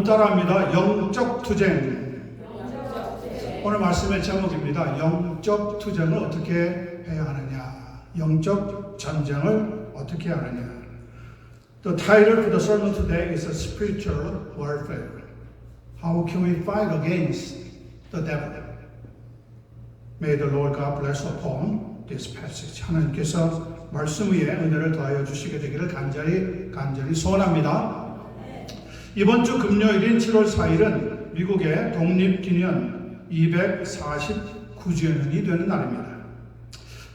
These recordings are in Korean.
따라합니다. 영적 투쟁. 오늘 말씀의 제목입니다. 영적 투쟁을 어떻게 해야 하느냐, 영적 전쟁을 어떻게 해야 하느냐. The title for the sermon today is a spiritual warfare. How can we fight against the devil? May the Lord God bless upon this passage. 하나님께서 말씀 위에 은혜를 더하여 주시게 되기를 간절히 소원합니다. 이번 주 금요일인 7월 4일은 미국의 독립기념 249주년이 되는 날입니다.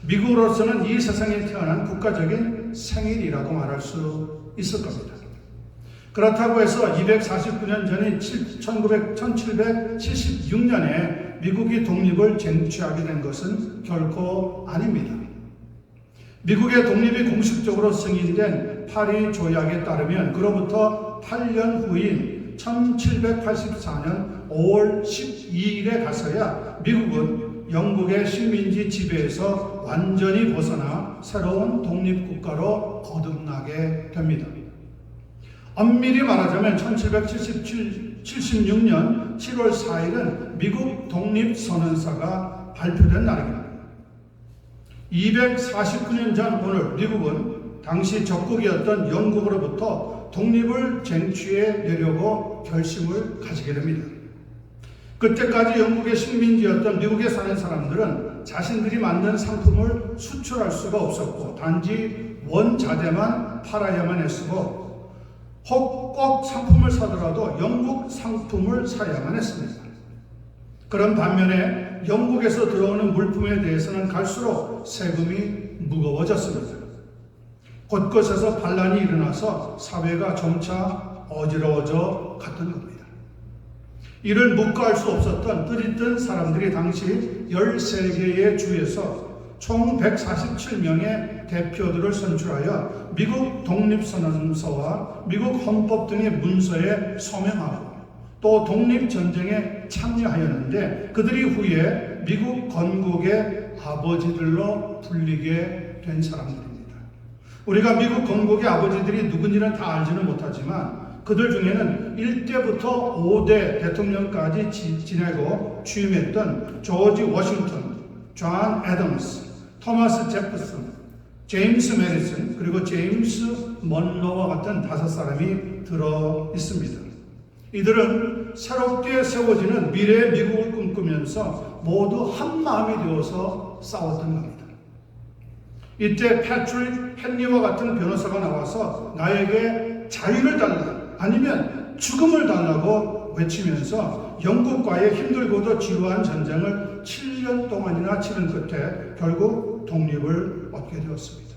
미국으로서는 이 세상에 태어난 국가적인 생일이라고 말할 수 있을 겁니다. 그렇다고 해서 249년 전인 1776년에 미국이 독립을 쟁취하게 된 것은 결코 아닙니다. 미국의 독립이 공식적으로 승인된 파리 조약에 따르면 그로부터 8년 후인 1784년 5월 12일에 가서야 미국은 영국의 식민지 지배에서 완전히 벗어나 새로운 독립국가로 거듭나게 됩니다. 엄밀히 말하자면 1776년 7월 4일은 미국 독립선언서가 발표된 날입니다. 249년 전 오늘 미국은 당시 적국이었던 영국으로부터 독립을 쟁취해내려고 결심을 가지게 됩니다. 그때까지 영국의 식민지였던 미국에 사는 사람들은 자신들이 만든 상품을 수출할 수가 없었고 단지 원자재만 팔아야만 했고 혹 꼭 상품을 사더라도 영국 상품을 사야만 했습니다. 그런 반면에 영국에서 들어오는 물품에 대해서는 갈수록 세금이 무거워졌습니다. 곳곳에서 반란이 일어나서 사회가 점차 어지러워져 갔던 겁니다. 이를 묵과할 수 없었던 뜻있던 사람들이 당시 13개의 주에서 총 147명의 대표들을 선출하여 미국 독립선언서와 미국 헌법 등의 문서에 서명하고 또 독립전쟁에 참여하였는데 그들이 후에 미국 건국의 아버지들로 불리게 된 사람들입니다. 우리가 미국 건국의 아버지들이 누군지는 다 알지는 못하지만 그들 중에는 1대부터 5대 대통령까지 지내고 취임했던 조지 워싱턴, 존 애덤스, 토마스 제퍼슨, 제임스 메디슨 그리고 제임스 먼로와 같은 5사람이 들어 있습니다. 이들은 새롭게 세워지는 미래의 미국을 꿈꾸면서 모두 한 마음이 되어서 싸웠던 겁니다. 이때 패트릭 헨리와 같은 변호사가 나와서 나에게 자유를 달라 아니면 죽음을 달라고 외치면서 영국과의 힘들고도 지루한 전쟁을 7년 동안이나 치른 끝에 결국 독립을 얻게 되었습니다.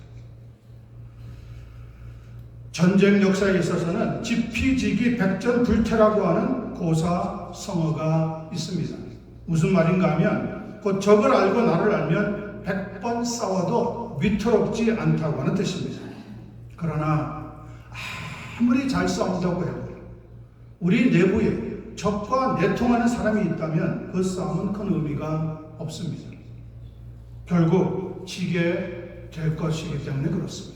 전쟁 역사에 있어서는 지피지기 백전불태라고 하는 고사성어가 있습니다. 무슨 말인가 하면 곧 적을 알고 나를 알면 100번 싸워도 위태롭지 않다고 하는 뜻입니다. 그러나 아무리 잘 싸운다고 해도 우리 내부에 적과 내통하는 사람이 있다면 그 싸움은 큰 의미가 없습니다. 결국 지게 될 것이기 때문에 그렇습니다.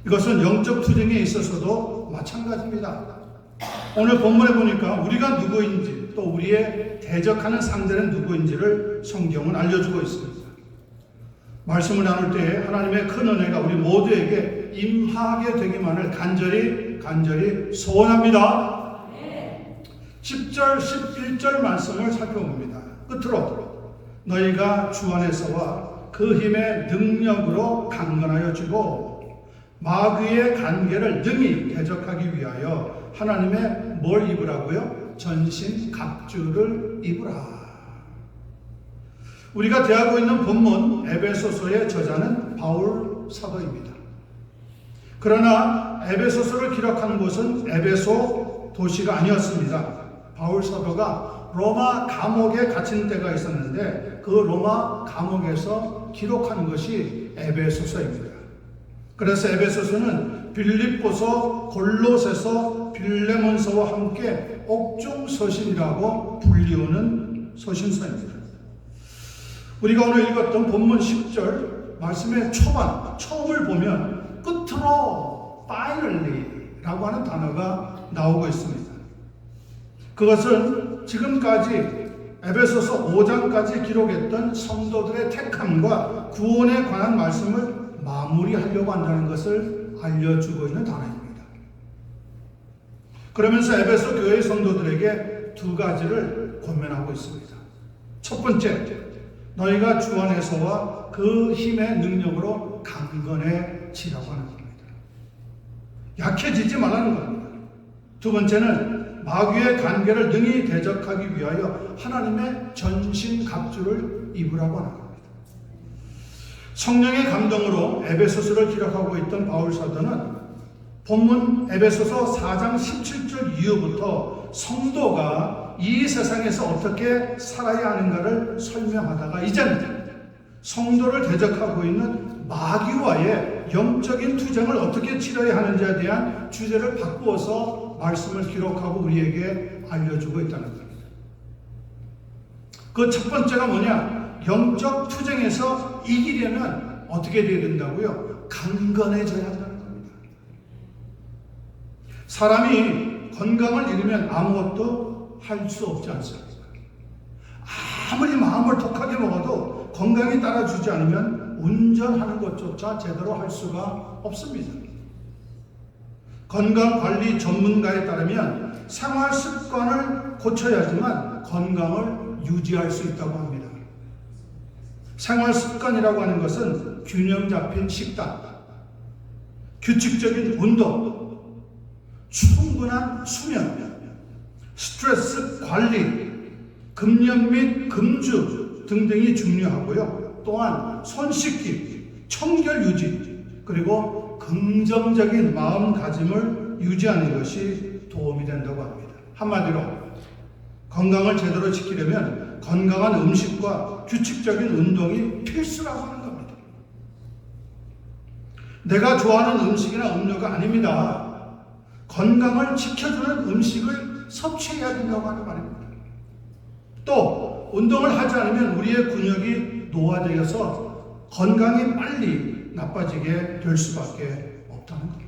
이것은 영적 투쟁에 있어서도 마찬가지입니다. 오늘 본문에 보니까 우리가 누구인지 또 우리의 대적하는 상대는 누구인지를 성경은 알려주고 있습니다. 말씀을 나눌 때 하나님의 큰 은혜가 우리 모두에게 임하게 되기만을 간절히 소원합니다. 10절, 11절 말씀을 살펴봅니다. 끝으로 너희가 주 안에서와 그 힘의 능력으로 강건하여 지고 마귀의 간계를 능히 대적하기 위하여 하나님의 뭘 입으라고요? 전신 갑주를 입으라. 우리가 대하고 있는 본문 에베소서의 저자는 바울 사도입니다. 그러나 에베소서를 기록한 곳은 에베소 도시가 아니었습니다. 바울 사도가 로마 감옥에 갇힌 때가 있었는데 그 로마 감옥에서 기록한 것이 에베소서입니다. 그래서 에베소서는 빌립보서, 골로새서, 빌레몬서와 함께 옥중서신이라고 불리우는 서신서입니다. 우리가 오늘 읽었던 본문 10절 말씀의 처음을 보면 끝으로 finally 라고 하는 단어가 나오고 있습니다. 그것은 지금까지 에베소서 5장까지 기록했던 성도들의 택함과 구원에 관한 말씀을 마무리하려고 한다는 것을 알려주고 있는 단어입니다. 그러면서 에베소 교회 성도들에게 두 가지를 권면하고 있습니다. 첫 번째, 너희가 주 안에서와 그 힘의 능력으로 강건해지라고 하는 겁니다. 약해지지 말라는 겁니다. 두 번째는 마귀의 관계를 능히 대적하기 위하여 하나님의 전신 갑주를 입으라고 하는 겁니다. 성령의 감동으로 에베소서를 기록하고 있던 바울 사도는 본문 에베소서 4장 17절 이후부터 성도가 이 세상에서 어떻게 살아야 하는가를 설명하다가 이제는 성도를 대적하고 있는 마귀와의 영적인 투쟁을 어떻게 치러야 하는지에 대한 주제를 바꾸어서 말씀을 기록하고 우리에게 알려주고 있다는 겁니다. 그 첫 번째가 뭐냐? 영적 투쟁에서 이기려면 어떻게 돼야 된다고요? 강건해져야 한다는 겁니다. 사람이 건강을 잃으면 아무것도 할 수 없지 않습니까? 아무리 마음을 독하게 먹어도 건강이 따라주지 않으면 운전하는 것조차 제대로 할 수가 없습니다. 건강관리 전문가에 따르면 생활 습관을 고쳐야지만 건강을 유지할 수 있다고 합니다. 생활 습관이라고 하는 것은 균형 잡힌 식단, 규칙적인 운동, 충분한 수면, 스트레스 관리, 금연 및 금주 등등이 중요하고요. 또한 손 씻기, 청결 유지, 그리고 긍정적인 마음가짐을 유지하는 것이 도움이 된다고 합니다. 한마디로 건강을 제대로 지키려면 건강한 음식과 규칙적인 운동이 필수라고 하는 겁니다. 내가 좋아하는 음식이나 음료가 아닙니다. 건강을 지켜주는 음식을 섭취해야 된다고 하는 말입니다. 또 운동을 하지 않으면 우리의 근육이 노화되어서 건강이 빨리 나빠지게 될 수밖에 없다는 겁니다.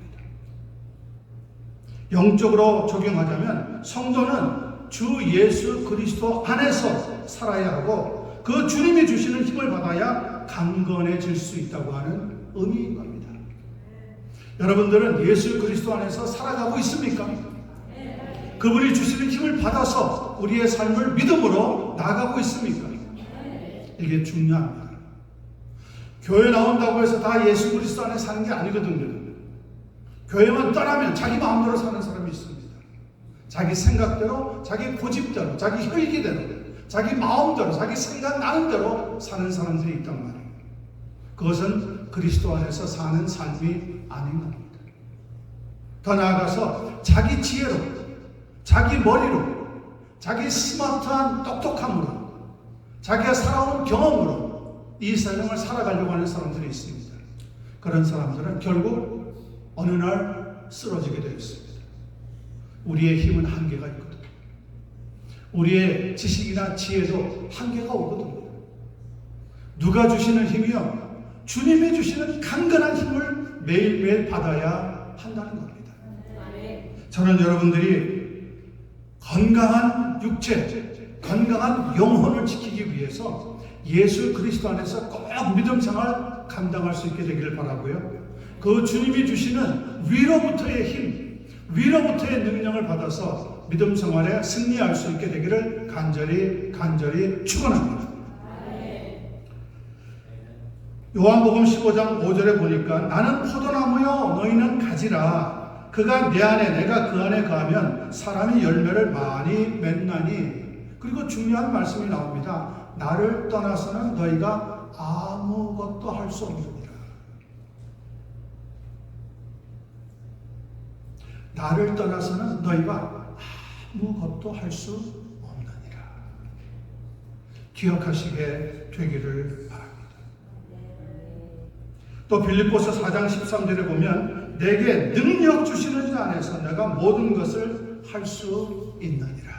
영적으로 적용하자면 성도는 주 예수 그리스도 안에서 살아야 하고 그 주님이 주시는 힘을 받아야 강건해질 수 있다고 하는 의미인 겁니다. 여러분들은 예수 그리스도 안에서 살아가고 있습니까? 그분이 주시는 힘을 받아서 우리의 삶을 믿음으로 나아가고 있습니까? 이게 중요합니다. 교회 나온다고 해서 다 예수 그리스도 안에 사는 게 아니거든요. 교회만 떠나면 자기 마음대로 사는 사람이 있습니다. 자기 생각대로, 자기 고집대로, 자기 혈기대로, 자기 마음대로, 자기 생각나는 대로 사는 사람들이 있단 말이에요. 그것은 그리스도 안에서 사는 삶이 아닌 겁니다. 더 나아가서 자기 지혜로, 자기 머리로, 자기 스마트한 똑똑함으로, 자기가 살아온 경험으로 이 세상을 살아가려고 하는 사람들이 있습니다. 그런 사람들은 결국 어느 날 쓰러지게 되어 있습니다. 우리의 힘은 한계가 있거든요. 우리의 지식이나 지혜도 한계가 오거든요. 누가 주시는 힘이요? 주님이 주시는 강건한 힘을 매일매일 받아야 한다는 겁니다. 저는 여러분들이 건강한 육체, 건강한 영혼을 지키기 위해서 예수 그리스도 안에서 꼭 믿음 생활 감당할 수 있게 되기를 바라고요. 그 주님이 주시는 위로부터의 힘, 위로부터의 능력을 받아서 믿음 생활에 승리할 수 있게 되기를 간절히 축원합니다. 요한복음 15장 5절에 보니까 나는 포도나무요 너희는 가지라. 그가 내 안에 내가 그 안에 거하면 사람이 열매를 많이 맺나니. 그리고 중요한 말씀이 나옵니다. 나를 떠나서는 너희가 아무것도 할 수 없느니라. 나를 떠나서는 너희가 아무것도 할 수 없느니라. 기억하시게 되기를 바랍니다. 또 빌립보서 4장 13절에 보면 내게 능력 주시는 자 안에서 내가 모든 것을 할 수 있느니라.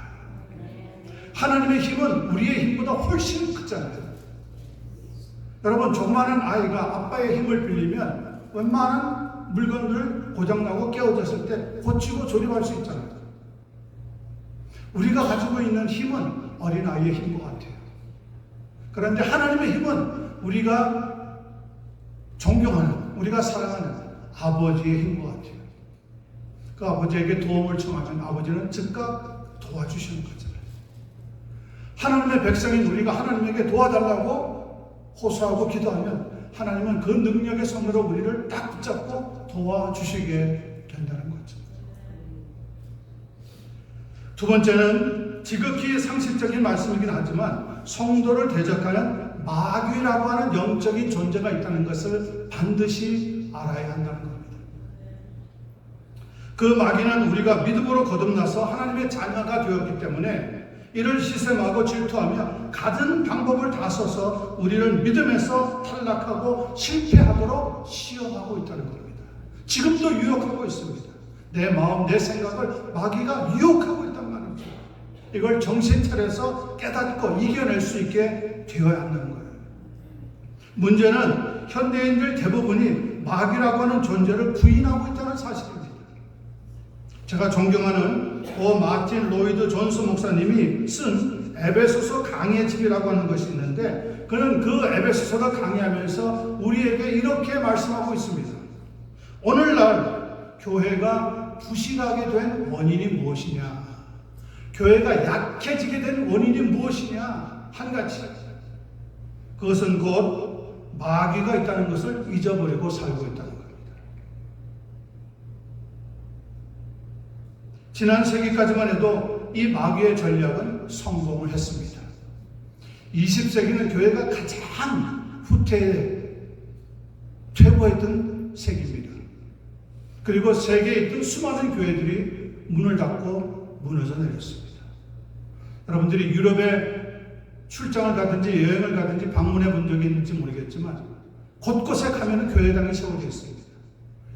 하나님의 힘은 우리의 힘보다 훨씬 크잖아요. 여러분, 조그마한 아이가 아빠의 힘을 빌리면 웬만한 물건들 고장나고 깨어졌을 때 고치고 조립할 수 있잖아요. 우리가 가지고 있는 힘은 어린아이의 힘과 같아요. 그런데 하나님의 힘은 우리가 존경하는, 우리가 사랑하는 아버지의 힘과 같아요. 그 아버지에게 도움을 청하면 아버지는 즉각 도와주시는 거잖아요. 하나님의 백성인 우리가 하나님에게 도와달라고 호소하고 기도하면 하나님은 그 능력의 손으로 우리를 딱 붙잡고 도와주시게 된다는 거죠. 두 번째는 지극히 상식적인 말씀이긴 하지만 성도를 대적하는 마귀라고 하는 영적인 존재가 있다는 것을 반드시 알아야 한다는 겁니다. 그 마귀는 우리가 믿음으로 거듭나서 하나님의 자녀가 되었기 때문에 이를 시샘하고 질투하며 갖은 방법을 다 써서 우리를 믿음에서 탈락하고 실패하도록 시험하고 있다는 겁니다. 지금도 유혹하고 있습니다. 내 마음, 내 생각을 마귀가 유혹하고 있단 말이죠. 이걸 정신 차려서 깨닫고 이겨낼 수 있게 되어야 한다는 거예요. 문제는 현대인들 대부분이 마귀라고 하는 존재를 부인하고 있다는 사실입니다. 제가 존경하는 마틴 로이드 존스 목사님이 쓴 에베소서 강의 집이라고 하는 것이 있는데 그는 그 에베소서를 강의하면서 우리에게 이렇게 말씀하고 있습니다. 오늘날 교회가 부실하게 된 원인이 무엇이냐? 교회가 약해지게 된 원인이 무엇이냐? 한 가지. 그것은 곧 마귀가 있다는 것을 잊어버리고 살고 있다는 겁니다. 지난 세기까지만 해도 이 마귀의 전략은 성공을 했습니다. 20세기는 교회가 가장 후퇴에 퇴보했던 세기입니다. 그리고 세계에 있던 수많은 교회들이 문을 닫고 무너져 내렸습니다. 여러분들이 유럽에 출장을 가든지 여행을 가든지 방문해 본 적이 있는지 모르겠지만 곳곳에 가면 교회당이 세워져 있습니다.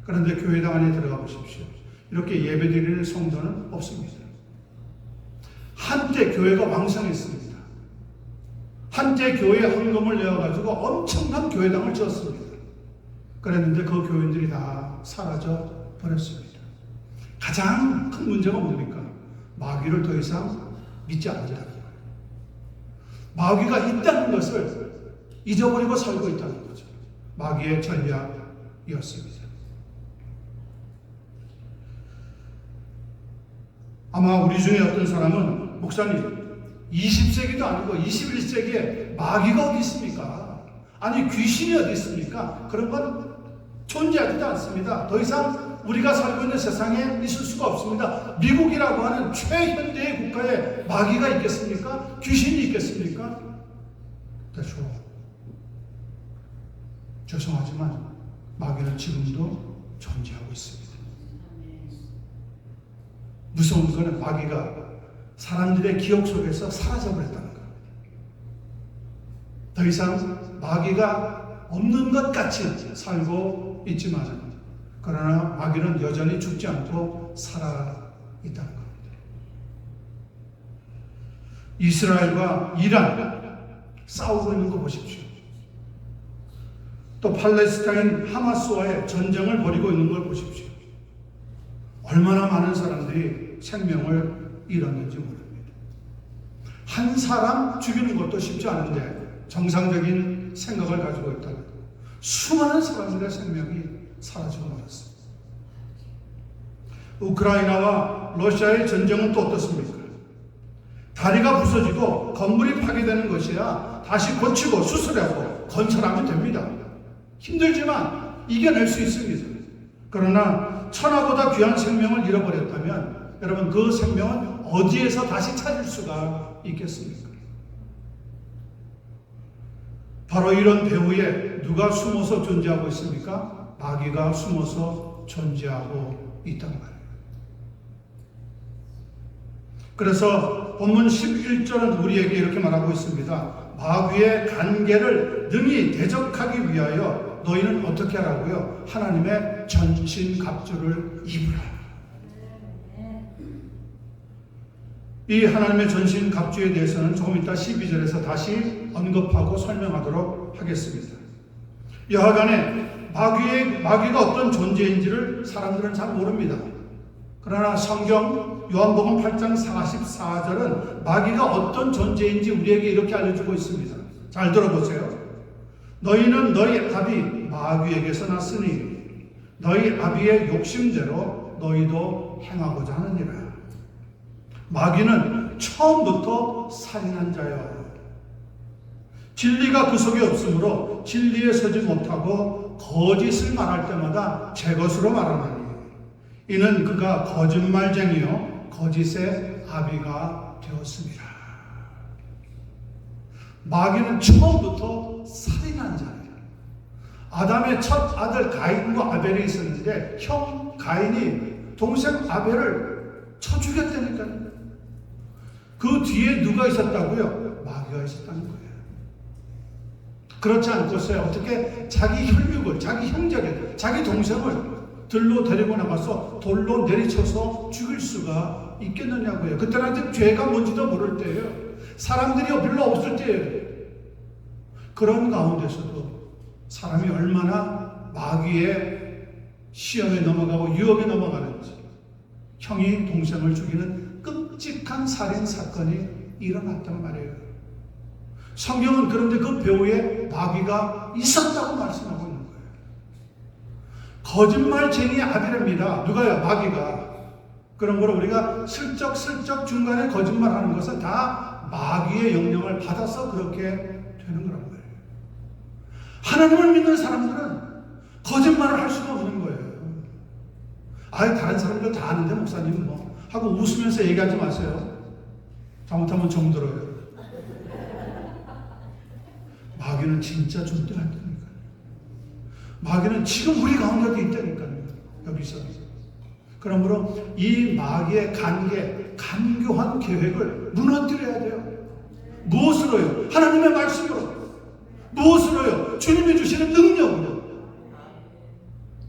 그런데 교회당 안에 들어가 보십시오. 이렇게 예배드리는 성도는 없습니다. 한때 교회가 왕성했습니다. 한때 교회에 헌금을 내어가지고 엄청난 교회당을 지었습니다. 그랬는데 그 교인들이 다 사라져 버렸습니다. 가장 큰 문제가 뭡니까? 마귀를 더 이상 믿지 않는다는 거예요. 마귀가 있다는 것을 잊어버리고 살고 있다는 거죠. 마귀의 전략이었습니다. 아마 우리 중에 어떤 사람은 목사님 20세기도 아니고 21세기에 마귀가 어디 있습니까? 아니 귀신이 어디 있습니까? 그런 건 존재하지도 않습니다. 더 이상 우리가 살고 있는 세상에 있을 수가 없습니다. 미국이라고 하는 최현대의 국가에 마귀가 있겠습니까? 귀신이 있겠습니까? 그렇죠. 죄송하지만 마귀는 지금도 존재하고 있습니다. 무서운 것은 마귀가 사람들의 기억 속에서 사라져버렸다는 겁니다. 더 이상 마귀가 없는 것 같이 살고 있지만 그러나 마귀는 여전히 죽지 않고 살아있다는 겁니다. 이스라엘과 이란 싸우고 있는 거 보십시오. 또 팔레스타인 하마스와의 전쟁을 벌이고 있는 걸 보십시오. 얼마나 많은 사람들이 생명을 잃었는지 모릅니다. 한 사람 죽이는 것도 쉽지 않은데 정상적인 생각을 가지고 있다가 수많은 사람들의 생명이 사라지고 말았습니다. 우크라이나와 러시아의 전쟁은 또 어떻습니까? 다리가 부서지고 건물이 파괴되는 것이야 다시 고치고 수술하고 건설하면 됩니다. 힘들지만 이겨낼 수 있습니다. 그러나 천하보다 귀한 생명을 잃어버렸다면 여러분 그 생명은 어디에서 다시 찾을 수가 있겠습니까? 바로 이런 배후에 누가 숨어서 존재하고 있습니까? 마귀가 숨어서 존재하고 있단 말이에요. 그래서 본문 11절은 우리에게 이렇게 말하고 있습니다. 마귀의 간계를 능히 대적하기 위하여 너희는 어떻게 하라고요? 하나님의 전신갑주를 입으라. 이 하나님의 전신갑주에 대해서는 조금 이따 12절에서 다시 언급하고 설명하도록 하겠습니다. 여하간에 마귀가 어떤 존재인지를 사람들은 잘 모릅니다. 그러나 성경 요한복음 8장 44절은 마귀가 어떤 존재인지 우리에게 이렇게 알려주고 있습니다. 잘 들어보세요. 너희는 너희 아비 마귀에게서 났으니 너희 아비의 욕심대로 너희도 행하고자 하느니라. 마귀는 처음부터 살인한 자요. 진리가 그 속에 없으므로 진리에 서지 못하고 거짓을 말할 때마다 제 것으로 말하나니 이는 그가 거짓말쟁이요 거짓의 아비가 되었습니다. 마귀는 처음부터 살인한 자예요. 아담의 첫 아들 가인과 아벨이 있었는데 형 가인이 동생 아벨을 쳐 죽였다니까요. 그 뒤에 누가 있었다고요? 마귀가 있었다는 거예요. 그렇지 않고서야 어떻게 자기 혈육을, 자기 형제를, 자기 동생을 들로 데리고 나가서 돌로 내리쳐서 죽일 수가 있겠느냐고요. 그때는 아직 죄가 뭔지도 모를 때예요. 사람들이 별로 없을 때예요. 그런 가운데서도 사람이 얼마나 마귀의 시험에 넘어가고 유혹에 넘어가는지, 형이 동생을 죽이는 끔찍한 살인 사건이 일어났단 말이에요. 성경은 그런데 그 배후에 마귀가 있었다고 말씀하고 있는 거예요. 거짓말쟁이 아비랍니다. 누가요? 마귀가. 그런 걸 우리가 슬쩍 중간에 거짓말하는 것은 다 마귀의 영향을 받아서 그렇게 되는 거란 말이에요. 하나님을 믿는 사람들은 거짓말을 할 수가 없는 거예요. 아예 다른 사람들 다 아는데 목사님 뭐 하고 웃으면서 얘기하지 마세요. 잘못하면 정들어요. 마귀는 진짜 존재한다니까요. 마귀는 지금 우리 가운데도 있다니까요. 여기서. 그러므로 이 마귀의 간교한 계획을 무너뜨려야 돼요. 무엇으로요? 하나님의 말씀으로. 무엇으로요? 주님이 주시는 능력으로.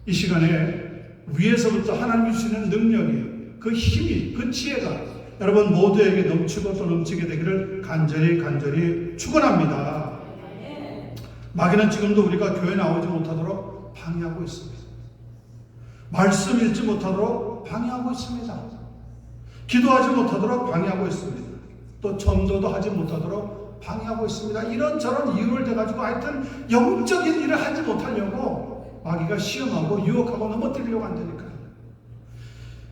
이 시간에 위에서부터 하나님이 주시는 능력이, 그 힘이, 그 지혜가 여러분 모두에게 넘치고 또 넘치게 되기를 간절히 축원합니다. 마귀는 지금도 우리가 교회 나오지 못하도록 방해하고 있습니다. 말씀 읽지 못하도록 방해하고 있습니다. 기도하지 못하도록 방해하고 있습니다. 또 전도도 하지 못하도록 방해하고 있습니다. 이런저런 이유를 대가지고 하여튼 영적인 일을 하지 못하려고 마귀가 시험하고 유혹하고 넘어뜨리려고 한다니까요.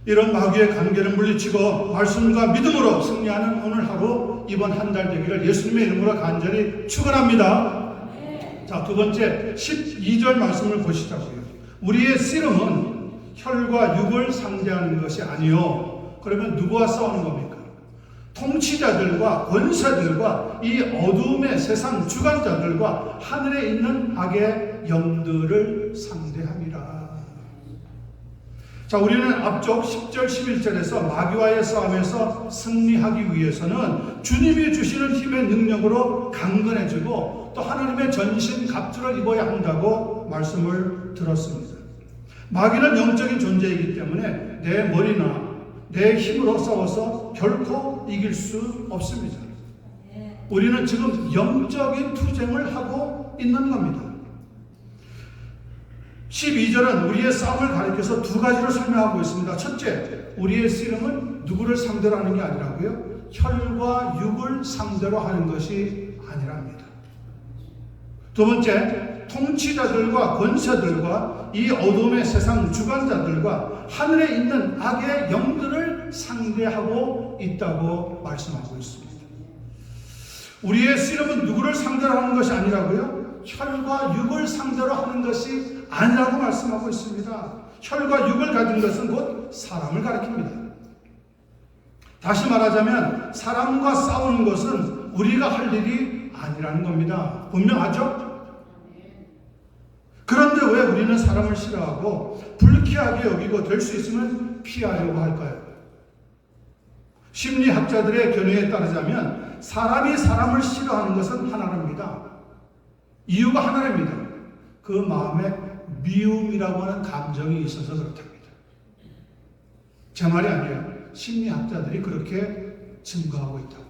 이런 마귀의 관계를 물리치고 말씀과 믿음으로 승리하는 오늘 하루, 이번 한 달 되기를 예수님의 이름으로 간절히 축원합니다. 자, 두 번째 12절 말씀을 보시자고요. 우리의 씨름은 혈과 육을 상대하는 것이 아니요. 그러면 누구와 싸우는 겁니까? 통치자들과 권세들과 이 어둠의 세상 주관자들과 하늘에 있는 악의 영들을 상대함이라. 자, 우리는 앞쪽 10절 11절에서 마귀와의 싸움에서 승리하기 위해서는 주님이 주시는 힘의 능력으로 강건해지고 또 하나님의 전신 갑주를 입어야 한다고 말씀을 들었습니다. 마귀는 영적인 존재이기 때문에 내 머리나 내 힘으로 싸워서 결코 이길 수 없습니다. 우리는 지금 영적인 투쟁을 하고 있는 겁니다. 12절은 우리의 싸움을 가리켜서 두 가지로 설명하고 있습니다. 첫째, 우리의 씨름은 누구를 상대로 하는 게 아니라고요? 혈과 육을 상대로 하는 것이 아니랍니다. 두 번째, 통치자들과 권세들과 이 어둠의 세상 주관자들과 하늘에 있는 악의 영들을 상대하고 있다고 말씀하고 있습니다. 우리의 씨름은 누구를 상대로 하는 것이 아니라고요? 혈과 육을 상대로 하는 것이 아니라고 말씀하고 있습니다. 혈과 육을 가진 것은 곧 사람을 가리킵니다. 다시 말하자면 사람과 싸우는 것은 우리가 할 일이 아니라는 겁니다. 분명하죠? 그런데 왜 우리는 사람을 싫어하고 불쾌하게 여기고 될 수 있으면 피하려고 할까요? 심리학자들의 견해에 따르자면 사람이 사람을 싫어하는 것은 하나랍니다. 이유가 하나랍니다. 그 마음에 미움이라고 하는 감정이 있어서 그렇답니다. 제 말이 아니에요. 심리학자들이 그렇게 증거하고 있다고.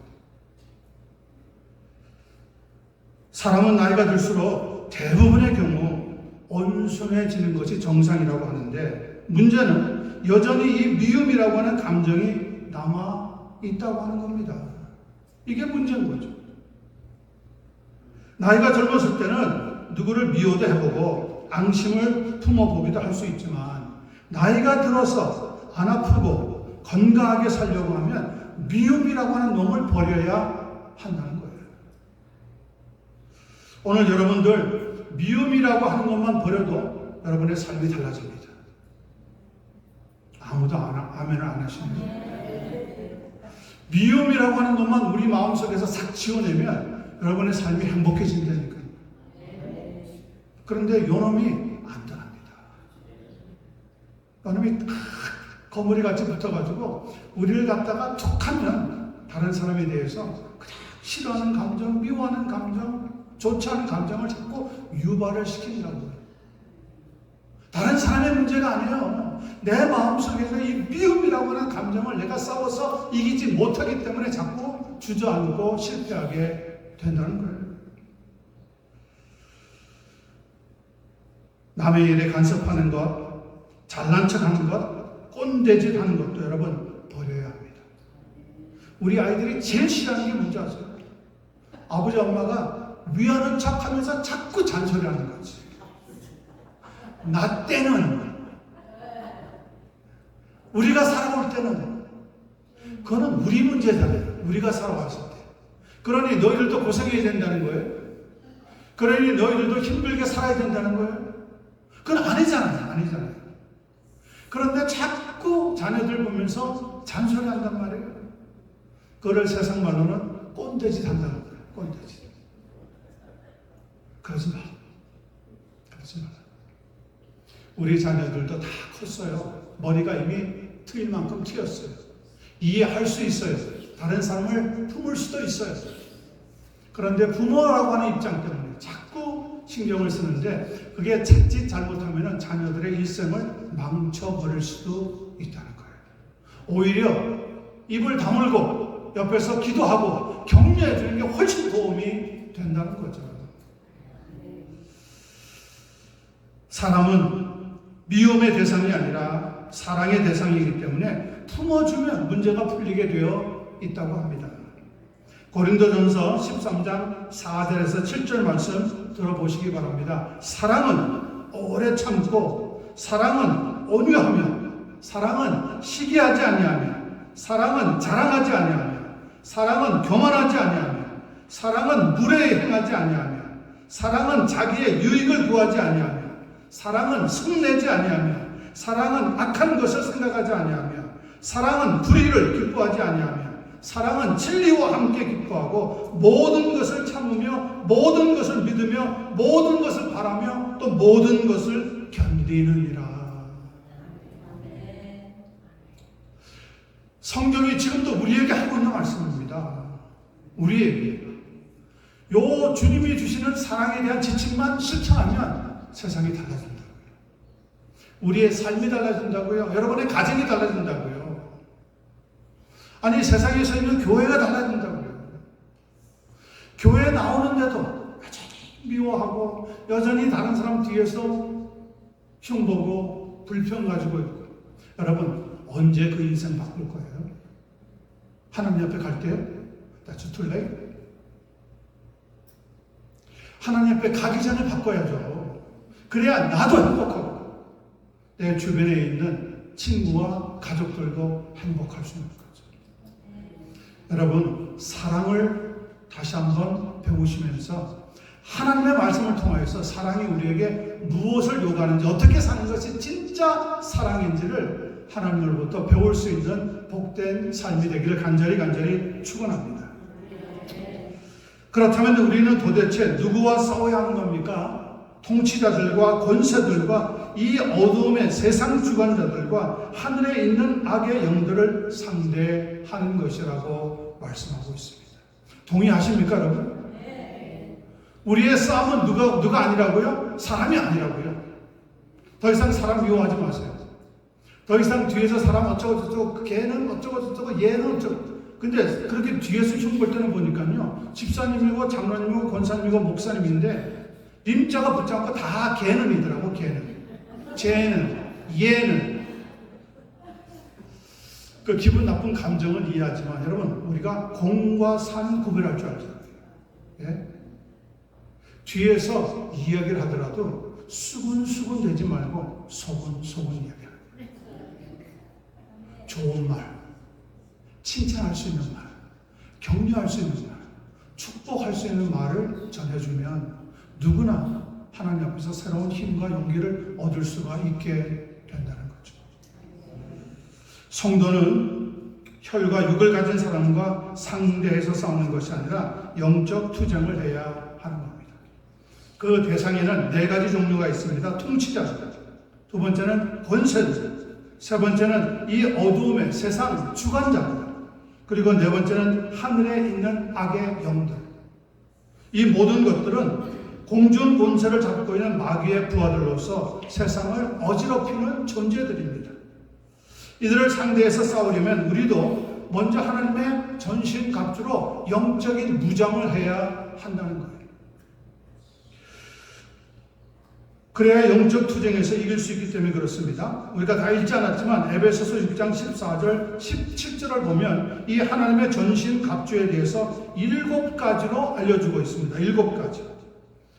사람은 나이가 들수록 대부분의 경우 온순해지는 것이 정상이라고 하는데 문제는 여전히 이 미움이라고 하는 감정이 남아 있다고 하는 겁니다. 이게 문제인 거죠. 나이가 젊었을 때는 누구를 미워도 해보고 앙심을 품어보기도 할 수 있지만 나이가 들어서 안 아프고 건강하게 살려고 하면 미움이라고 하는 놈을 버려야 한다는 거예요. 오늘 여러분들 미움이라고 하는 것만 버려도 여러분의 삶이 달라집니다. 아무도 아멘을 안 하시네요. 미움이라고 하는 것만 우리 마음속에서 싹 지워내면 여러분의 삶이 행복해진다니까요. 그런데 요놈이 안 떠납니다. 요놈이 딱 거머리같이 붙어가지고 우리를 갖다가 툭하면 다른 사람에 대해서 그냥 싫어하는 감정, 미워하는 감정, 좋지 않은 감정을 자꾸 유발을 시킨다고요. 다른 사람의 문제가 아니에요. 내 마음속에서 이 미움이라고 하는 감정을 내가 싸워서 이기지 못하기 때문에 자꾸 주저앉고 실패하게 된다는 거예요. 남의 일에 간섭하는 것, 잘난 척하는 것, 꼰대짓 하는 것도 여러분 버려야 합니다. 우리 아이들이 제일 싫어하는 게 뭔지 아세요? 아버지 엄마가 위하는 척하면서 자꾸 잔소리하는 거지. 나 때는, 우리가 살아올 때는, 그거는 우리 문제잖아요. 우리가 살아왔을 때. 그러니 너희들도 고생해야 된다는 거예요. 그러니 너희들도 힘들게 살아야 된다는 거예요. 그건 아니잖아요. 그런데 자꾸 자녀들 보면서 잔소리한단 말이에요. 그거를 세상 말로는 꼰대짓 한다는 거예요. 꼰대짓. 그러지 마. 우리 자녀들도 다 컸어요. 머리가 이미 트일 만큼 튀었어요. 이해할 수 있어요. 다른 사람을 품을 수도 있어요. 그런데 부모라고 하는 입장 때문에 자꾸 신경을 쓰는데 그게 자칫 잘못하면 자녀들의 일생을 망쳐버릴 수도 있다는 거예요. 오히려 입을 다물고 옆에서 기도하고 격려해 주는 게 훨씬 도움이 된다는 거죠. 사람은 미움의 대상이 아니라 사랑의 대상이기 때문에 품어주면 문제가 풀리게 되어 있다고 합니다. 고린도전서 13장 4절에서 7절 말씀 들어보시기 바랍니다. 사랑은 오래 참고, 사랑은 온유하며, 사랑은 시기하지 아니하며, 사랑은 자랑하지 아니하며, 사랑은 교만하지 아니하며, 사랑은 무례히 행하지 아니하며, 사랑은 자기의 유익을 구하지 아니하며, 사랑은 성내지 아니하며, 사랑은 악한 것을 생각하지 아니하며, 사랑은 불의를 기뻐하지 아니하며, 사랑은 진리와 함께 기뻐하고 모든 것을 참으며 모든 것을 믿으며 모든 것을 바라며 또 모든 것을 견디느니라. 성경이 지금도 우리에게 하고 있는 말씀입니다. 우리에게 요 주님이 주시는 사랑에 대한 지침만 실천하면 세상이 달라진다고요. 우리의 삶이 달라진다고요. 여러분의 가정이 달라진다고요. 아니 세상에서 있는 교회가 달라진다고요. 교회에 나오는데도 여전히 미워하고 여전히 다른 사람 뒤에서 흉보고 불평 가지고 있고. 여러분 언제 그 인생 바꿀 거예요? 하나님 옆에 갈 때요? That's too late. 하나님 옆에 가기 전에 바꿔야죠. 그래야 나도 행복하고 내 주변에 있는 친구와 가족들도 행복할 수 있는 거죠. 여러분 사랑을 다시 한번 배우시면서 하나님의 말씀을 통하여서 사랑이 우리에게 무엇을 요구하는지 어떻게 사는 것이 진짜 사랑인지를 하나님으로부터 배울 수 있는 복된 삶이 되기를 간절히 축원합니다. 그렇다면 우리는 도대체 누구와 싸워야 하는 겁니까? 통치자들과 권세들과 이 어두움의 세상 주관자들과 하늘에 있는 악의 영들을 상대하는 것이라고 말씀하고 있습니다. 동의하십니까, 여러분? 우리의 싸움은 누가 아니라고요? 사람이 아니라고요. 더 이상 사람 미워하지 마세요. 더 이상 뒤에서 사람 어쩌고저쩌고, 걔는 어쩌고저쩌고, 얘는 어쩌고. 근데 그렇게 뒤에서 흉볼 때는 보니까요, 집사님이고 장로님이고 권사님이고 목사님인데 님자가 붙잡고 다 걔는이더라고. 걔는, 쟤는, 얘는, 그 기분 나쁜 감정은 이해하지만 여러분, 우리가 공과 사는 구별할 줄 알죠. 예? 뒤에서 이야기를 하더라도 수근수근 되지 말고 소근소근 이야기하는 거예요. 좋은 말, 칭찬할 수 있는 말, 격려할 수 있는 말, 축복할 수 있는 말을 전해주면 누구나 하나님 앞에서 새로운 힘과 용기를 얻을 수가 있게 된다는 거죠. 성도는 혈과 육을 가진 사람과 상대해서 싸우는 것이 아니라 영적 투쟁을 해야 하는 겁니다. 그 대상에는 4가지 종류가 있습니다. 통치자, 두 번째는 권세자, 세 번째는 이 어두움의 세상 주관자입니다. 그리고 4번째는 하늘에 있는 악의 영들. 이 모든 것들은 공중 권세를 잡고 있는 마귀의 부하들로서 세상을 어지럽히는 존재들입니다. 이들을 상대해서 싸우려면 우리도 먼저 하나님의 전신갑주로 영적인 무장을 해야 한다는 거예요. 그래야 영적 투쟁에서 이길 수 있기 때문에 그렇습니다. 우리가 다 읽지 않았지만 에베소서 6장 14절 17절을 보면 이 하나님의 전신갑주에 대해서 7가지로 알려주고 있습니다. 7가지.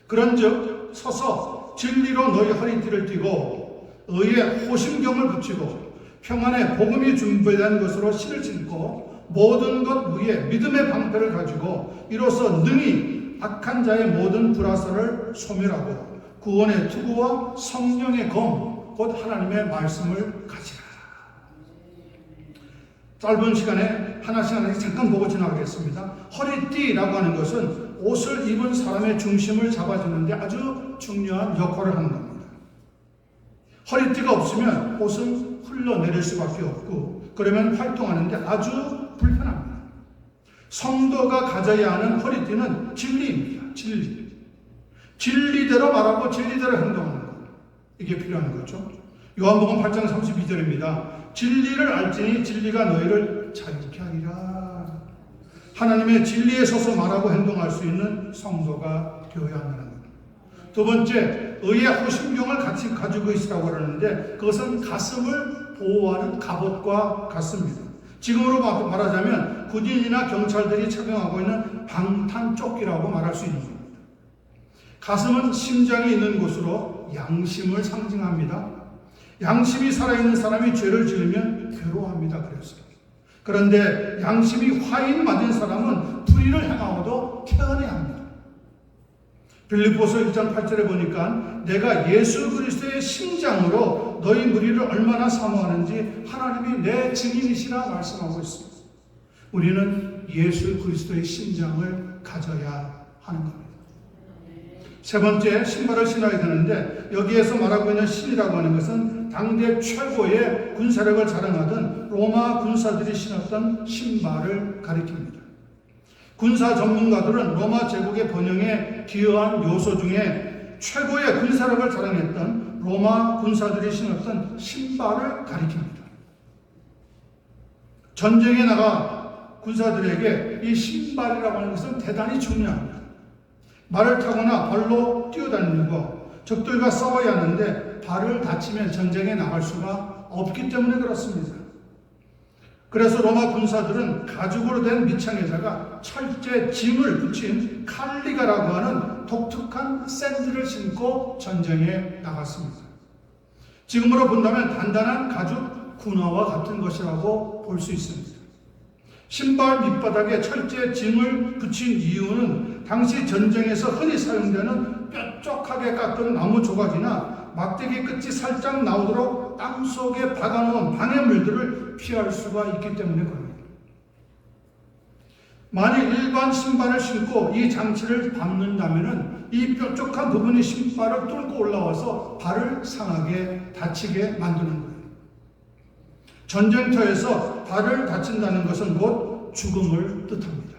그런즉 서서 진리로 너희 허리띠를 띠고 의의 호심경을 붙이고 평안의 복음이 준비된 것으로 신을 신고 모든 것 위에 믿음의 방패를 가지고 이로써 능히 악한 자의 모든 불화살을 소멸하고 구원의 투구와 성령의 검, 곧 하나님의 말씀을 가지라. 짧은 시간에 하나씩 잠깐 보고 지나가겠습니다. 허리띠라고 하는 것은 옷을 입은 사람의 중심을 잡아주는데 아주 중요한 역할을 하는 겁니다. 허리띠가 없으면 옷은 흘러내릴 수밖에 없고 그러면 활동하는데 아주 불편합니다. 성도가 가져야 하는 허리띠는 진리입니다. 진리. 진리대로 말하고 진리대로 행동하는 것. 이게 필요한 거죠. 요한복음 8장 32절입니다. 진리를 알지니 진리가 너희를 자유케 하리라. 하나님의 진리에 서서 말하고 행동할 수 있는 성도가 되어야 한다는 겁니다. 두 번째, 의의 호심경을 같이 가지고 있으라고 하는데 그것은 가슴을 보호하는 갑옷과 같습니다. 지금으로 말하자면 군인이나 경찰들이 착용하고 있는 방탄조끼라고 말할 수 있는 겁니다. 가슴은 심장이 있는 곳으로 양심을 상징합니다. 양심이 살아있는 사람이 죄를 지으면 괴로워합니다. 그런데 양심이 화인 맞은 사람은 불의를 행하고도 태어나야 합니다. 빌립보서 1장 8절에 보니까 내가 예수 그리스도의 심장으로 너희 무리를 얼마나 사모하는지 하나님이 내 증인이시라 말씀하고 있습니다. 우리는 예수 그리스도의 심장을 가져야 하는 겁니다. 세 번째, 신발을 신어야 되는데 여기에서 말하고 있는 신이라고 하는 것은 당대 최고의 군사력을 자랑하던 로마 군사들이 신었던 신발을 가리킵니다. 군사 전문가들은 로마 제국의 번영에 기여한 요소 중에 최고의 군사력을 자랑했던 로마 군사들이 신었던 신발을 가리킵니다. 전쟁에 나가 군사들에게 이 신발이라고 하는 것은 대단히 중요합니다. 말을 타거나 발로 뛰어다니고 적들과 싸워야 하는데 발을 다치면 전쟁에 나갈 수가 없기 때문에 그렇습니다. 그래서 로마 군사들은 가죽으로 된 밑창에다가 철제 짐을 붙인 칼리가라고 하는 독특한 샌들을 신고 전쟁에 나갔습니다. 지금으로 본다면 단단한 가죽 군화와 같은 것이라고 볼 수 있습니다. 신발 밑바닥에 철제 짐을 붙인 이유는 당시 전쟁에서 흔히 사용되는 뾰족하게 깎은 나무 조각이나 막대기 끝이 살짝 나오도록 땅속에 박아놓은 방해물들을 피할 수가 있기 때문에 그럽니다. 만일 일반 신발을 신고 이 장치를 밟는다면 이 뾰족한 부분이 신발을 뚫고 올라와서 발을 상하게 다치게 만드는 거예요. 전쟁터에서 발을 다친다는 것은 곧 죽음을 뜻합니다.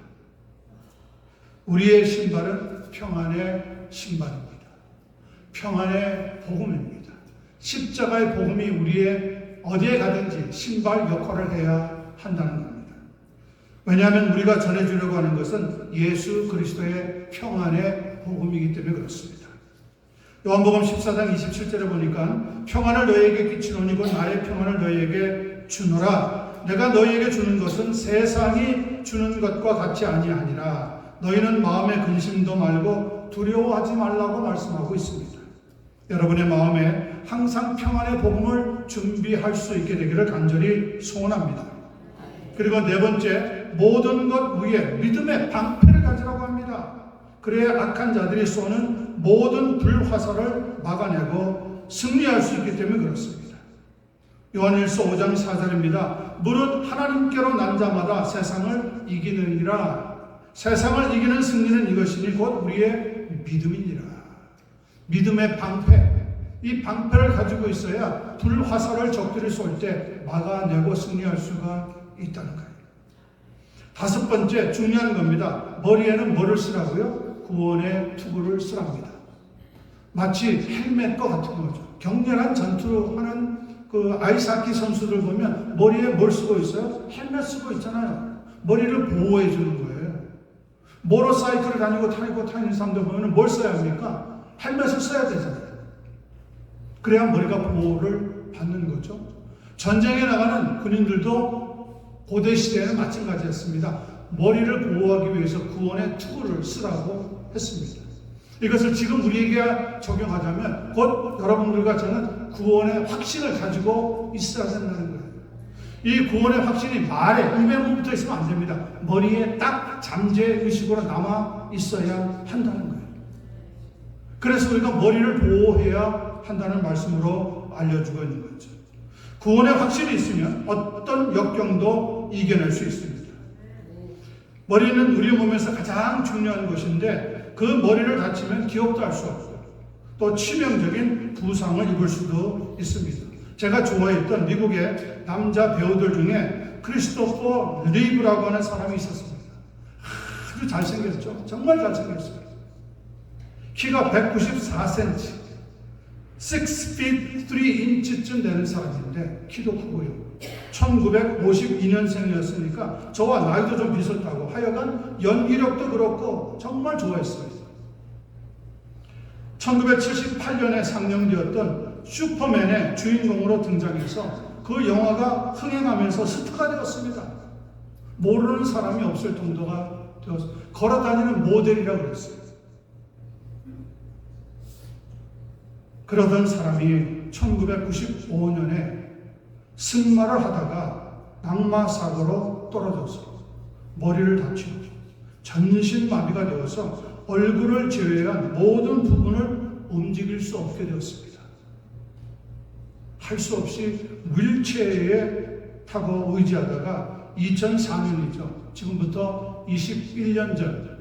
우리의 신발은 평안의 신발입니다. 평안의 복음입니다. 십자가의 복음이 우리의 어디에 가든지 신발 역할을 해야 한다는 겁니다. 왜냐하면 우리가 전해주려고 하는 것은 예수 그리스도의 평안의 복음이기 때문에 그렇습니다. 요한복음 14장 27절에 보니까 평안을 너희에게 끼치노니 곧 나의 평안을 너희에게 주노라. 내가 너희에게 주는 것은 세상이 주는 것과 같이 아니하니라. 너희는 마음에 근심도 말고 두려워하지 말라고 말씀하고 있습니다. 여러분의 마음에 항상 평안의 복음을 준비할 수 있게 되기를 간절히 소원합니다. 그리고 네 번째, 모든 것 위에 믿음의 방패를 가지라고 합니다. 그래야 악한 자들이 쏘는 모든 불화살을 막아내고 승리할 수 있기 때문에 그렇습니다. 요한일서 5장 4절입니다. 무릇 하나님께로 난 자마다 세상을 이기느니라. 세상을 이기는 승리는 이것이니 곧 우리의 믿음이니라. 믿음의 방패, 이 방패를 가지고 있어야 불화살을 적들이 쏠 때 막아내고 승리할 수가 있다는 거예요. 다섯 번째 중요한 겁니다. 머리에는 뭐를 쓰라고요? 구원의 투구를 쓰랍니다. 마치 헬멧과 같은 거죠. 격렬한 전투하는 그 아이스하키 선수들 보면 머리에 뭘 쓰고 있어요? 헬멧 쓰고 있잖아요. 머리를 보호해 주는 거예요. 모터사이클을 타는 사람들 보면 뭘 써야 합니까? 헬멧을 써야 되잖아요. 그래야 머리가 보호를 받는 거죠. 전쟁에 나가는 군인들도 고대 시대에는 마찬가지였습니다. 머리를 보호하기 위해서 구원의 투구를 쓰라고 했습니다. 이것을 지금 우리에게 적용하자면 곧 여러분들과 저는 구원의 확신을 가지고 있어야 된다는 거예요. 이 구원의 확신이 말에, 입에 붙어 있으면 안 됩니다. 머리에 딱 잠재의식으로 남아 있어야 한다는 거예요. 그래서 우리가 머리를 보호해야 한다는 말씀으로 알려주고 있는 거죠. 구원의 확신이 있으면 어떤 역경도 이겨낼 수 있습니다. 머리는 우리 몸에서 가장 중요한 것인데 그 머리를 다치면 기억도 할 수 없고요. 또 치명적인 부상을 입을 수도 있습니다. 제가 좋아했던 미국의 남자 배우들 중에 크리스토퍼 리브라고 하는 사람이 있었습니다. 아주 잘생겼죠. 정말 잘생겼어요. 키가 194cm, 6 feet 3inch쯤 되는 사람인데 키도 크고요. 1952년생이었으니까 저와 나이도 좀 비슷하고 하여간 연기력도 그렇고 정말 좋아했어요. 1978년에 상영되었던 슈퍼맨의 주인공으로 등장해서 그 영화가 흥행하면서 스타가 되었습니다. 모르는 사람이 없을 정도가 되어서 걸어다니는 모델이라고 그랬어요. 그러던 사람이 1995년에 승마를 하다가 낙마사고로 떨어져서 머리를 다치고 전신마비가 되어서 얼굴을 제외한 모든 부분을 움직일 수 없게 되었습니다. 할 수 없이 휠체어에 타고 의지하다가 2004년이죠. 지금부터 21년 전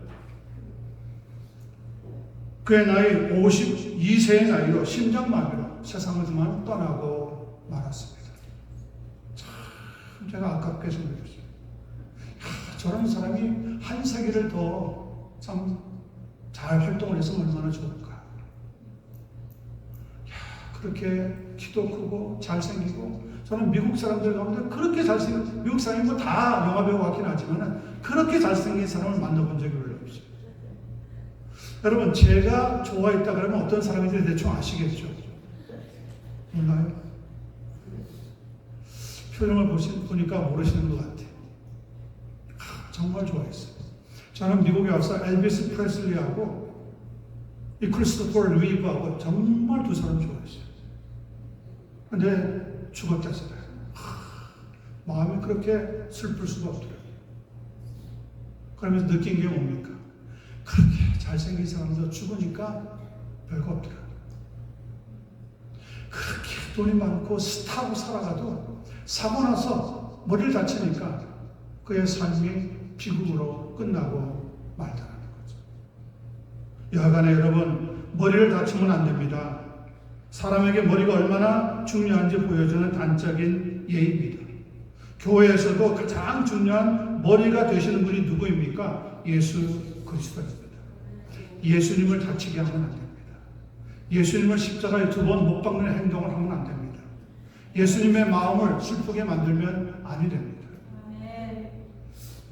그의 나이 52세의 나이로 심장마비로 세상을 그만 떠나고 말았습니다. 참 제가 아깝게 생각했어요. 저런 사람이 한 세기를 더 참 잘 활동을 했으면 얼마나 좋을까. 그렇게 키도 크고 잘생기고 저는 미국 사람들 가운데 그렇게 잘생긴 미국 사람이 뭐 다 영화배우 같긴 하지만 그렇게 잘생긴 사람을 만나본 적이 별로 없어요. 여러분 제가 좋아했다 그러면 어떤 사람인지 대충 아시겠죠? 몰라요? 표정을 보니까 모르시는 것 같아요. 정말 좋아했어요. 저는 미국에 와서 엘비스 프레슬리하고 이 크리스토퍼 리브하고 정말 두 사람 좋아했어요. 근데 죽었다잖아요. 마음이 그렇게 슬플 수가 없더라고요. 그러면서 느낀 게 뭡니까? 그렇게 잘생긴 사람도 죽으니까 별거 없더라고요. 그렇게 돈이 많고 스타로 살아가도 사고 나서 머리를 다치니까 그의 삶이 비극으로 끝나고 말다라는 거죠. 여하간에 여러분 머리를 다치면 안 됩니다. 사람에게 머리가 얼마나 중요한지 보여주는 단적인 예입니다. 교회에서도 가장 중요한 머리가 되시는 분이 누구입니까? 예수 그리스도입니다. 예수님을 다치게 하면 안 됩니다. 예수님을 십자가에 2번 못 박는 행동을 하면 안 됩니다. 예수님의 마음을 슬프게 만들면 아니 됩니다.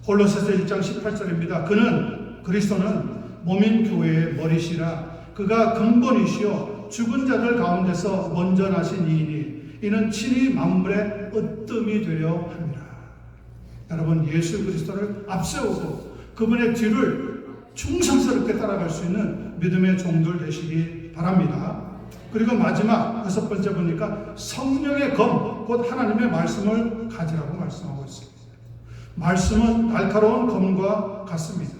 골로새서 1장 18절입니다. 그리스도는 몸인 교회의 머리시라. 그가 근본이시요 죽은 자들 가운데서 먼저 나신 이이니 이는 친히 만물의 으뜸이 되려 함이라. 여러분, 예수 그리스도를 앞세우고 그분의 뒤를 충성스럽게 따라갈 수 있는 믿음의 종들 되시기 바랍니다. 그리고 마지막 6번째 보니까 성령의 검, 곧 하나님의 말씀을 가지라고 말씀하고 있습니다. 말씀은 날카로운 검과 같습니다.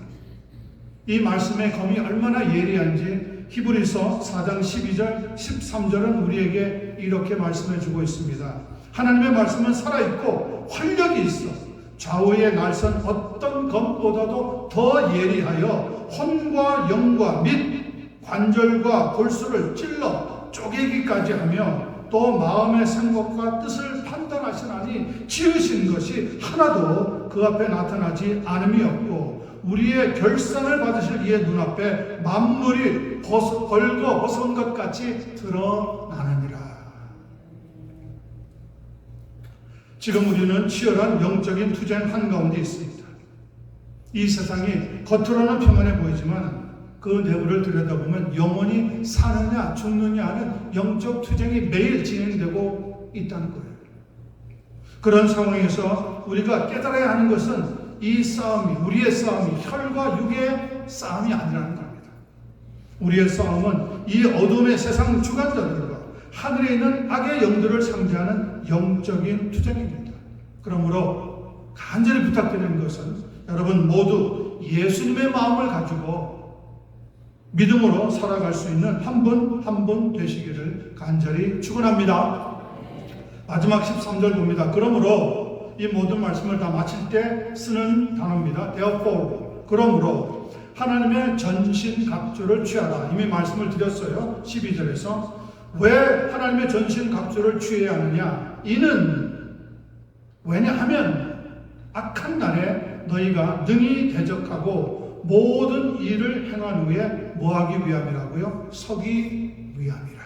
이 말씀의 검이 얼마나 예리한지 히브리서 4장 12절 13절은 우리에게 이렇게 말씀해 주고 있습니다. 하나님의 말씀은 살아있고 활력이 있어 좌우의 날선 어떤 검보다도 더 예리하여 혼과 영과 및 관절과 골수를 찔러 쪼개기까지 하며 또 마음의 생각과 뜻을 판단하시나니 지으신 것이 하나도 그 앞에 나타나지 않음이 없고 우리의 결산을 받으실 이의 눈앞에 만물이 벌거 벗은 것 같이 드러나느니라. 지금 우리는 치열한 영적인 투쟁 한가운데 있습니다. 이 세상이 겉으로는 평안해 보이지만 그 내부를 들여다보면 영혼이 사느냐 죽느냐 하는 영적 투쟁이 매일 진행되고 있다는 거예요. 그런 상황에서 우리가 깨달아야 하는 것은 이 싸움이, 우리의 싸움이 혈과 육의 싸움이 아니라는 겁니다. 우리의 싸움은 이 어둠의 세상 주관자들과 하늘에 있는 악의 영들을 상대하는 영적인 투쟁입니다. 그러므로 간절히 부탁드리는 것은 여러분 모두 예수님의 마음을 가지고 믿음으로 살아갈 수 있는 한 분 한 분 되시기를 간절히 축원합니다. 마지막 13절 봅니다. 그러므로 이 모든 말씀을 다 마칠 때 쓰는 단어입니다. Therefore, 그러므로 하나님의 전신갑주를 취하라. 이미 말씀을 드렸어요. 12절에서 왜 하나님의 전신갑주를 취해야 하느냐? 이는 왜냐하면 악한 날에 너희가 능히 대적하고 모든 일을 행한 후에 뭐하기 위함이라고요? 서기 위함이라.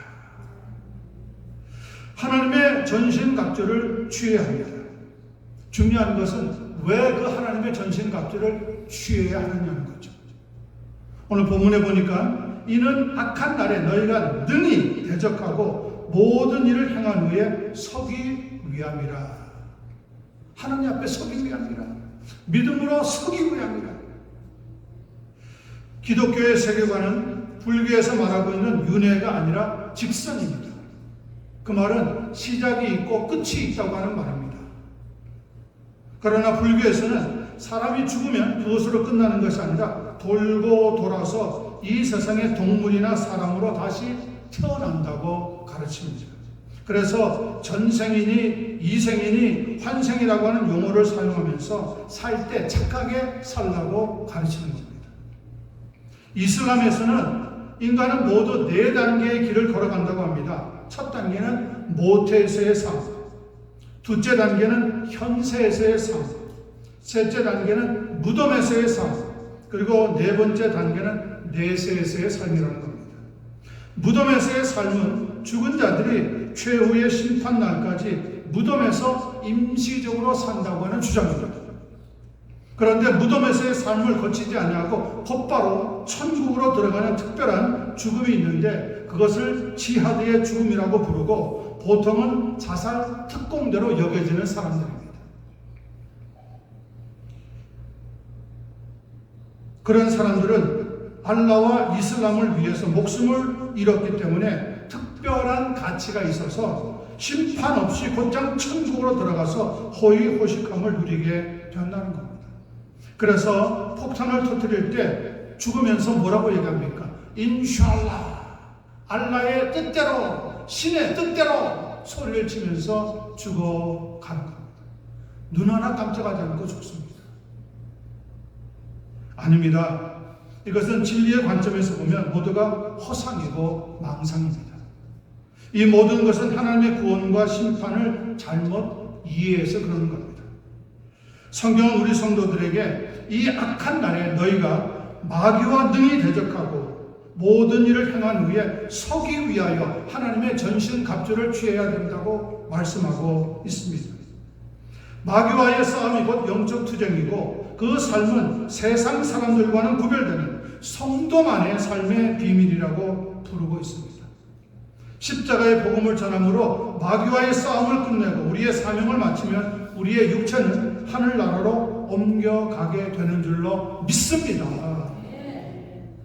하나님의 전신갑주를 취해야 합니다. 중요한 것은 왜 그 하나님의 전신갑주를 취해야 하느냐는 거죠. 오늘 본문에 보니까 이는 악한 날에 너희가 능히 대적하고 모든 일을 행한 후에 서기 위함이라. 하나님 앞에 서기 위함이라. 믿음으로 서기 위함이라. 기독교의 세계관은 불교에서 말하고 있는 윤회가 아니라 직선입니다. 그 말은 시작이 있고 끝이 있다고 하는 말입니다. 그러나 불교에서는 사람이 죽으면 그것으로 끝나는 것이 아니라 돌고 돌아서 이 세상의 동물이나 사람으로 다시 태어난다고 가르칩니다. 그래서 전생이니 이생이니 환생이라고 하는 용어를 사용하면서 살 때 착하게 살라고 가르치는 겁니다. 이슬람에서는 인간은 모두 4단계의 길을 걸어간다고 합니다. 첫 단계는 모태에서의 삶, 둘째 단계는 현세에서의 삶, 셋째 단계는 무덤에서의 삶, 그리고 네 번째 단계는 내세에서의 삶이라는 겁니다. 무덤에서의 삶은 죽은 자들이 최후의 심판 날까지 무덤에서 임시적으로 산다고 하는 주장입니다. 그런데 무덤에서의 삶을 거치지 아니하고 곧바로 천국으로 들어가는 특별한 죽음이 있는데 그것을 지하드의 죽음이라고 부르고 보통은 자살 특공대로 여겨지는 사람들입니다. 그런 사람들은 알라와 이슬람을 위해서 목숨을 잃었기 때문에 특별한 가치가 있어서 심판 없이 곧장 천국으로 들어가서 호의호식함을 누리게 된다는 겁니다. 그래서 폭탄을 터뜨릴 때 죽으면서 뭐라고 얘기합니까? 인샬라, 알라의 뜻대로, 신의 뜻대로 소리를 치면서 죽어가는 겁니다. 눈 하나 깜짝하지 않고 죽습니다. 아닙니다. 이것은 진리의 관점에서 보면 모두가 허상이고 망상입니다. 이 모든 것은 하나님의 구원과 심판을 잘못 이해해서 그러는 겁니다. 성경은 우리 성도들에게 이 악한 날에 너희가 마귀와 능히 대적하고 모든 일을 행한 후에 서기 위하여 하나님의 전신갑주를 취해야 된다고 말씀하고 있습니다. 마귀와의 싸움이 곧 영적 투쟁이고 그 삶은 세상 사람들과는 구별되는 성도만의 삶의 비밀이라고 부르고 있습니다. 십자가의 복음을 전함으로 마귀와의 싸움을 끝내고 우리의 사명을 마치면 우리의 육체는 하늘나라로 옮겨가게 되는 줄로 믿습니다.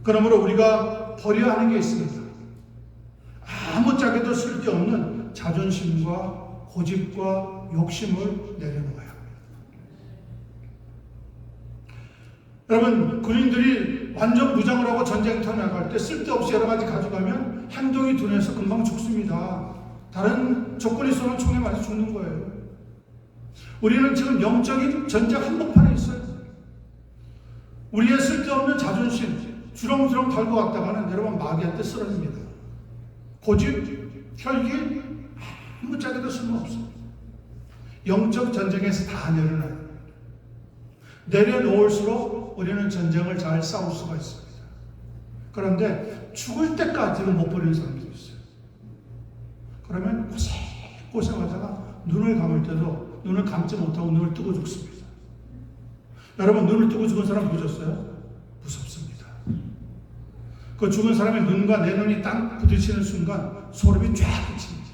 그러므로 우리가 버려야 하는 게 있습니다. 아무짝에도 쓸데없는 자존심과 고집과 욕심을 내려놓아야 합니다. 여러분, 군인들이 완전 무장을 하고 전쟁터에 나갈 때 쓸데없이 여러 가지 가져가면 행동이 둔해서 금방 죽습니다. 다른 조건이 있으면 총에 맞아 죽는 거예요. 우리는 지금 영적인 전쟁 한복판에 있어요. 우리의 쓸데없는 자존심, 주렁주렁 달고 갔다가는 여러분 마귀한테 쓰러집니다. 고집, 혈기, 아무짝에도 쓸모없어요. 영적 전쟁에서 다 내려놔요. 내려놓을수록 우리는 전쟁을 잘 싸울 수가 있습니다. 그런데 죽을 때까지는 못 버리는 사람들이 있어요. 그러면 고생하다가 눈을 감을 때도 눈을 감지 못하고 눈을 뜨고 죽습니다. 여러분, 눈을 뜨고 죽은 사람 보셨어요? 무섭습니다. 그 죽은 사람의 눈과 내 눈이 딱 부딪히는 순간 소름이 쫙 끼칩니다.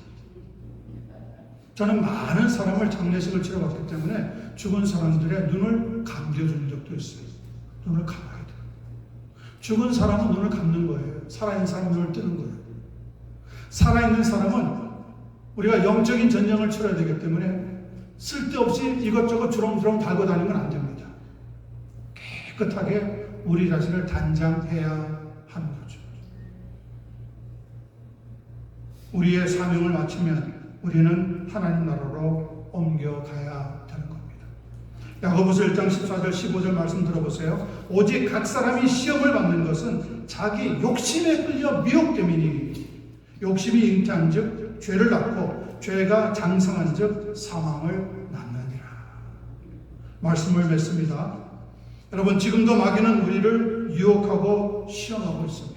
저는 많은 사람을 장례식을 치러봤기 때문에 죽은 사람들의 눈을 감겨준 적도 있어요. 눈을 감아야 돼요. 죽은 사람은 눈을 감는 거예요. 살아있는 사람은 눈을 뜨는 거예요. 살아있는 사람은 우리가 영적인 전쟁을 치러야 되기 때문에 쓸데없이 이것저것 주렁주렁 달고 다니면 안 됩니다. 깨끗하게 우리 자신을 단장해야 하는 거죠. 우리의 사명을 마치면 우리는 하나님 나라로 옮겨가야 되는 겁니다. 야고보서 1장 14절 15절 말씀 들어보세요. 오직 각 사람이 시험을 받는 것은 자기 욕심에 끌려 미혹됨이니 욕심이 잉태한 즉 죄를 낳고 죄가 장성한 즉 사망을 낳느니라. 말씀을 맺습니다. 여러분, 지금도 마귀는 우리를 유혹하고 시험하고 있습니다.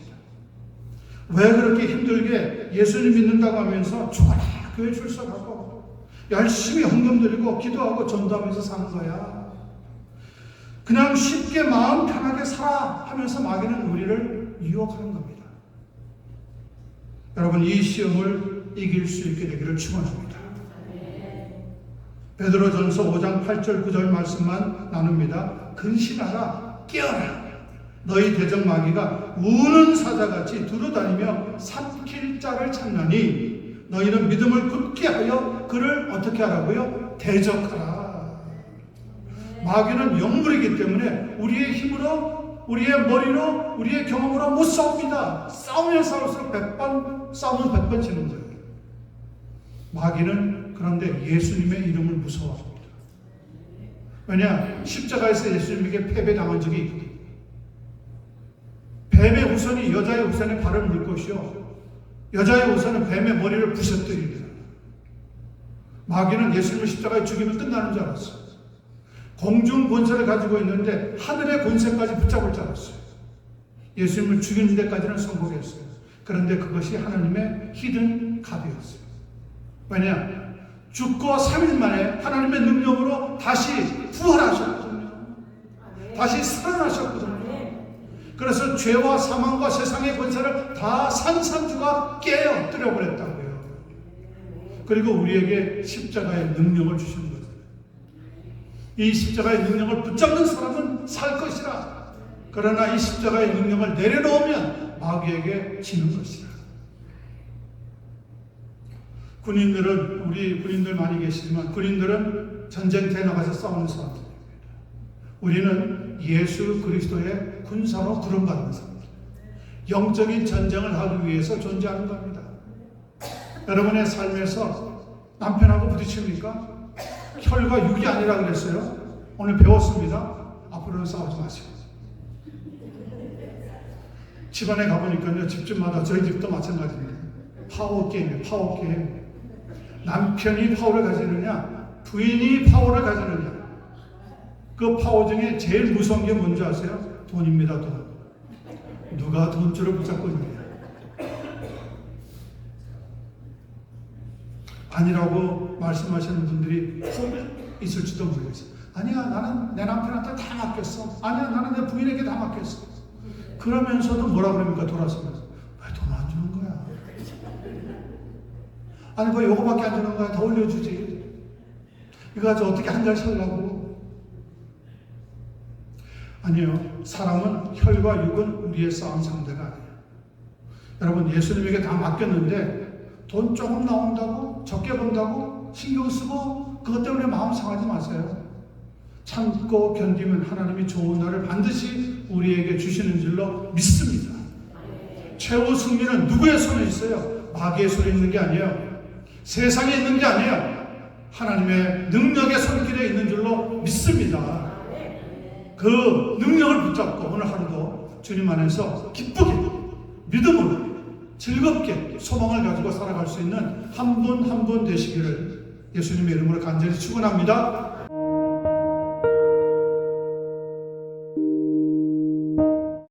왜 그렇게 힘들게 예수님 믿는다고 하면서 죽어라 교회 출석하고 열심히 헌금 드리고 기도하고 전도하면서 사는 거야. 그냥 쉽게 마음 편하게 살아 하면서 마귀는 우리를 유혹하는 겁니다. 여러분, 이 시험을 이길 수 있게 되기를 축원합니다. 베드로전서 5장 8절 9절 말씀만 나눕니다. 근신하라, 깨어라. 너희 대적 마귀가 우는 사자같이 두루다니며 삼킬 자를 찾나니 너희는 믿음을 굳게 하여 그를 어떻게 하라고요? 대적하라. 마귀는 영물이기 때문에 우리의 힘으로, 우리의 머리로, 우리의 경험으로 못 싸웁니다. 싸우면 싸울수록 100번 싸우면 100번 지는 거예요. 마귀는 그런데 예수님의 이름을 무서워합니다. 왜냐? 십자가에서 예수님에게 패배당한 적이 있거든요. 뱀의 후손이 여자의 후손에 발을 물 것이요 여자의 후손은 뱀의 머리를 부셔뜨립니다. 마귀는 예수님을 십자가에 죽이면 끝나는 줄 알았어요. 공중 권세를 가지고 있는데 하늘의 권세까지 붙잡을 줄 알았어요. 예수님을 죽이는 데까지는 성공했어요. 그런데 그것이 하나님의 히든 값이었어요. 왜냐? 죽고 3일 만에 하나님의 능력으로 다시 부활하셨거든요. 다시 살아나셨거든요. 그래서 죄와 사망과 세상의 권세를 다 산산주가 깨어뜨려 버렸다고요. 그리고 우리에게 십자가의 능력을 주신 거예요. 이 십자가의 능력을 붙잡는 사람은 살 것이라. 그러나 이 십자가의 능력을 내려놓으면 마귀에게 지는 것이라. 군인들은, 우리 군인들 많이 계시지만 군인들은 전쟁터에 나가서 싸우는 사람들입니다. 우리는 예수 그리스도의 군사로 부름받는 사람들, 영적인 전쟁을 하기 위해서 존재하는 겁니다. 여러분의 삶에서 남편하고 부딪힙니까? 혈과 육이 아니라 그랬어요. 오늘 배웠습니다. 앞으로는 싸우지 마세요. 집안에 가보니까요, 집집마다, 저희 집도 마찬가지입니다. 파워게임이에요. 파워게임. 남편이 파워를 가지느냐, 부인이 파워를 가지느냐. 그 파워 중에 제일 무서운 게 뭔지 아세요? 돈입니다. 돈. 누가 돈줄을 붙잡고 있느냐. 아니라고 말씀하시는 분들이 있을지도 모르겠어요. 아니야, 나는 내 남편한테 다 맡겼어. 아니야, 나는 내 부인에게 다 맡겼어. 그러면서도 뭐라 그럽니까? 돌아서면서 왜 돈 안 주는 거야? 아니 뭐 요거밖에 안 주는 거야. 더 올려주지. 이거 가지고 어떻게 한 달 살라고. 아니요. 사람은 혈과 육은 우리의 싸움 상대가 아니에요. 여러분 예수님에게 다 맡겼는데 돈 조금 나온다고 적게 번다고 신경 쓰고 그것 때문에 마음 상하지 마세요. 참고 견디면 하나님이 좋은 날을 반드시 우리에게 주시는 줄로 믿습니다. 최후 승리는 누구의 손에 있어요? 마귀의 손에 있는 게 아니에요. 세상에 있는 게 아니에요. 하나님의 능력의 손길에 있는 줄로 믿습니다. 그 능력을 붙잡고 오늘 하루도 주님 안에서 기쁘게 믿음으로 즐겁게 소망을 가지고 살아갈 수 있는 한 분 한 분 되시기를 예수님의 이름으로 간절히 축원합니다.